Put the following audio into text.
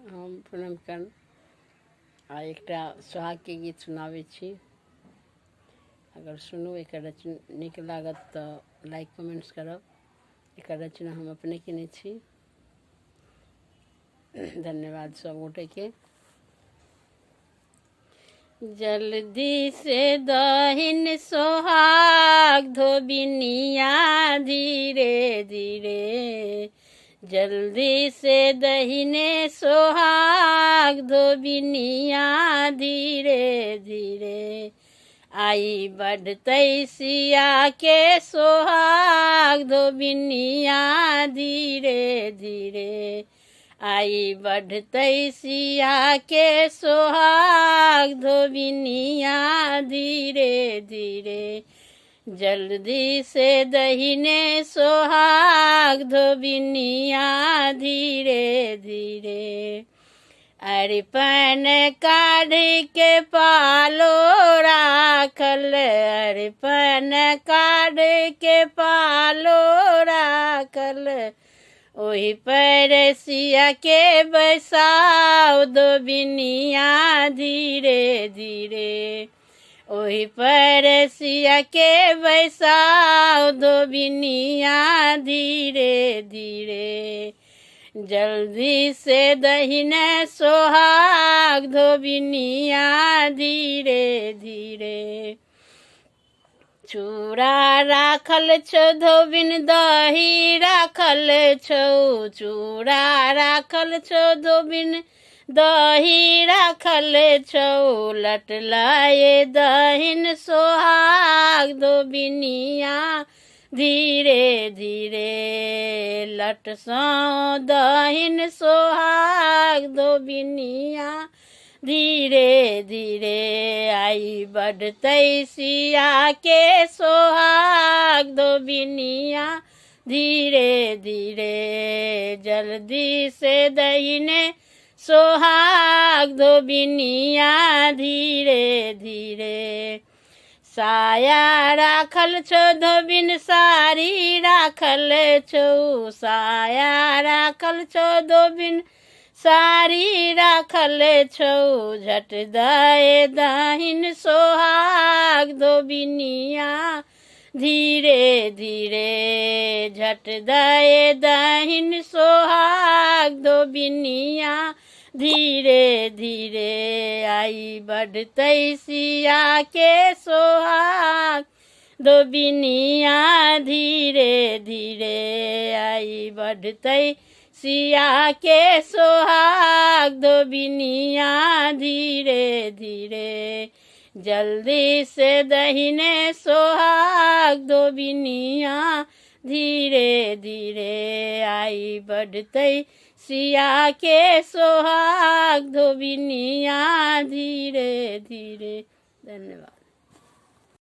हम पूनमकन आ एकटा सोहाग के गीत सुनाबै छी। अगर सुनू एकर रचना नीक लागत तऽ लाइक कमेंट्स करब। एकर रचना हम अपने केने छी। धन्यवाद सब गोटे के। जल्दी से दहिन सोहाग धोबिनिया धीरे धीरे, जल्दी से दहिने सोहाग धोबिनिया धीरे धीरे, आई बढ़तै सिया के सोहाग धोबिनिया धीरे धीरे, आई बढ़तै सिया के सोहाग धोबिनिया धीरे धीरे, जल्दी से दहिने सोहाग धोबिनिया धीरे धीरे। अरिपन काढ़ के पालो राखल, अरिपन काढ़ के पालो राखल, ओही पर सिया के बैसाओ धोबिनिया धीरे धीरे, ओही पर सिया के बैसाओ धोबिनिया धीरे धीरे, जल्दी से दहिने सोहाग धोबिनिया धीरे धीरे। चूड़ा राखल छौ धोबिन दही राखल छौ, चूड़ा राखल छौ धोबिन दही राखल छौ, लटलाए दहिन सोहाग धोबिनिया धीरे धीरे, लटसौ दहिन सोहाग धोबिनिया धीरे धीरे, आई बढ़तै सिया के सोहाग धोबिनिया धीरे धीरे, जल्दी से दहिने सोहाग धोबिनिया धीरे धीरे। साया राखल छौ धोबिन साड़ी राखल छौ, साया राखल छौ धोबिन साड़ी राखल छौ, झट दए दहिन सोहाग धोबिनिया धीरे धीरे, झट दए दहिन सोहाग धोबिनिया धीरे धीरे, आई बढ़तै सिया के सोहाग धोबिनिया धीरे धीरे, आई बढ़तै सिया के सोहाग धोबिनिया धीरे धीरे, जल्दी से दहिने सोहाग धोबिनिया धीरे धीरे, आई बढ़तै सिया के सोहाग धोबिनिया धीरे धीरे। धन्यवाद।